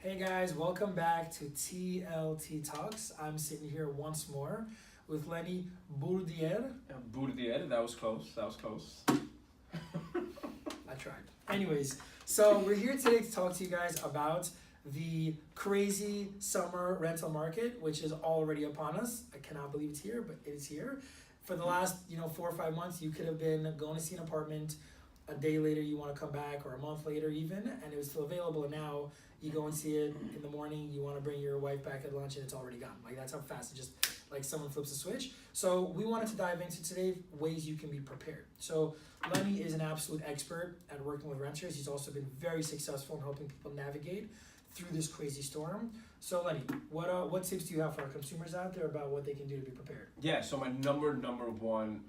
Hey guys, welcome back to TLT Talks. I'm sitting here once more with Lenny Burdier. Burdier, that was close. I tried. Anyways, so we're here today to talk to you guys about the crazy summer rental market, which is already upon us. I cannot believe it's here, but it is here. For the last, 4 or 5 months, you could have been going to see an apartment. A day later, you want to come back, or a month later even, and it was still available. And now you go and see it in the morning. You want to bring your wife back at lunch, and it's already gone. Like, that's how fast it just, like, someone flips a switch. So we wanted to dive into today ways you can be prepared. So Lenny is an absolute expert at working with renters. He's also been very successful in helping people navigate through this crazy storm. So Lenny, what tips do you have for our consumers out there about what they can do to be prepared? Yeah, so my number one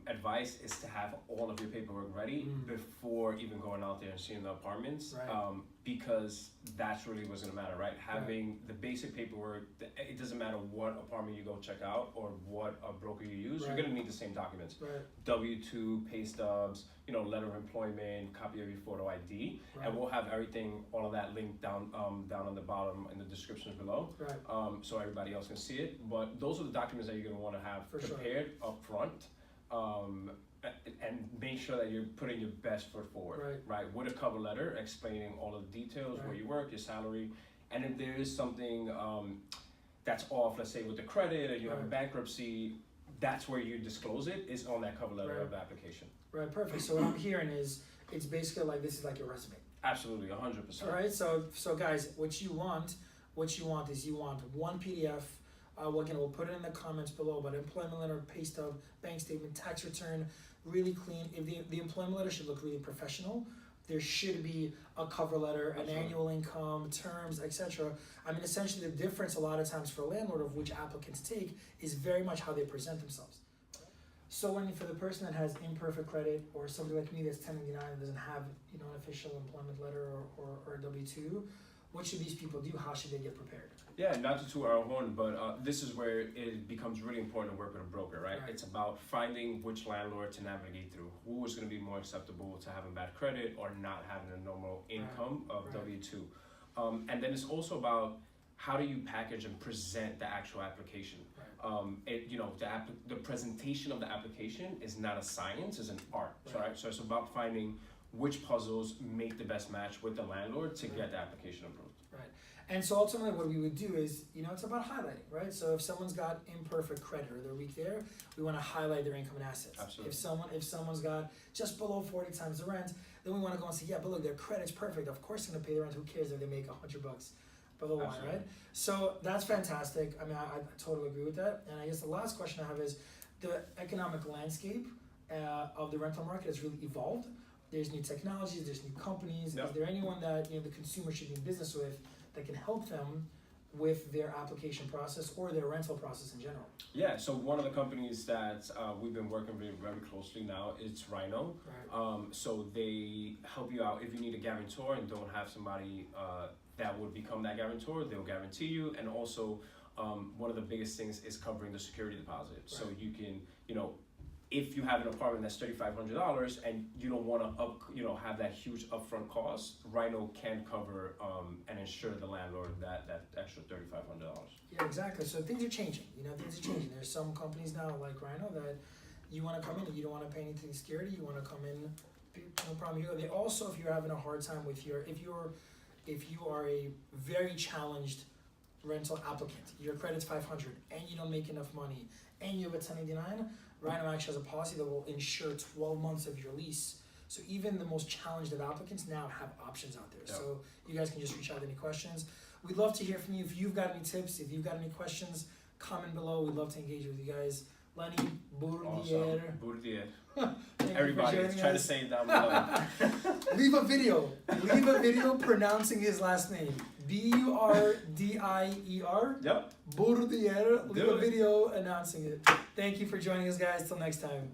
advice is to have all of your paperwork ready before even going out there and seeing the apartments, Right. Because that's really what's gonna matter, right? Having the basic paperwork, it doesn't matter what apartment you go check out or what broker you use, you're Right. gonna need the same documents. Right. W-2, pay stubs, letter of employment, copy of your photo ID, Right. and we'll have everything, all of that linked down on the bottom in the description below. Right. So everybody else can see it. But those are the documents that you're going to want to have For sure. prepared up front, and make sure that you're putting your best foot forward, right? With a cover letter explaining all of the details, where you work, your salary, and if there is something that's off, let's say with the credit, or you have a bankruptcy, that's where you disclose it, is on that cover letter of the application. Right, perfect. So what I'm hearing is, it's basically like, this is like your resume. Absolutely, 100%. All right, so guys, what you want is you want one PDF. We'll put it in the comments below, but employment letter, pay stub, bank statement, tax return, really clean. If the employment letter should look really professional. There should be a cover letter, an annual income, terms, etc. I mean, essentially the difference a lot of times for a landlord of which applicants take is very much how they present themselves. So for the person that has imperfect credit, or somebody like me that's 1099 and doesn't have an official employment letter or a W-2, what should these people do? How should they get prepared? Yeah, not to toot our horn, but this is where it becomes really important to work with a broker, right? It's about finding which landlord to navigate through. Who is going to be more acceptable to having bad credit or not having a normal income of W-2. And then it's also about how do you package and present the actual application. The presentation of the application is not a science, it's an art, right? So it's about finding which puzzles make the best match with the landlord to get the application approved. Right. And so ultimately what we would do is, it's about highlighting, right? So if someone's got imperfect credit or they're weak there, we want to highlight their income and assets. Absolutely. If someone's got just below 40 times the rent, then we want to go and say, yeah, but look, their credit's perfect. Of course they're going to pay the rent. Who cares if they make $100 below line, right? So that's fantastic. I mean, I totally agree with that. And I guess the last question I have is, the economic landscape of the rental market has really evolved. There's new technologies, there's new companies. Is there anyone that the consumer should be in business with that can help them with their application process or their rental process in general? Yeah, so one of the companies that we've been working with very closely now is Rhino. So they help you out if you need a guarantor and don't have somebody that would become that guarantor. They'll guarantee you, and also one of the biggest things is covering the security deposit. So you can, if you have an apartment that's $3,500 and you don't want to have that huge upfront cost, Rhino can cover and insure the landlord that extra $3,500. Yeah, exactly. So things are changing. Things are changing. There's some companies now like Rhino that you want to come in and you don't want to pay anything security. You want to come in, no problem. They also, if you're having a hard time with if you are a very challenged rental applicant, your credit's 500 and you don't make enough money and you have a 1099, Rhino actually has a policy that will insure 12 months of your lease. So even the most challenged of applicants now have options out there. So you guys can just reach out with any questions. We'd love to hear from you. If you've got any tips, if you've got any questions, comment below. We'd love to engage with you guys. Lenny Burdier. Awesome. Burdier. Everybody is trying to say it down below. Leave a video pronouncing his last name. Burdier. Yep. Burdier. Leave a video announcing it. Thank you for joining us, guys. Till next time.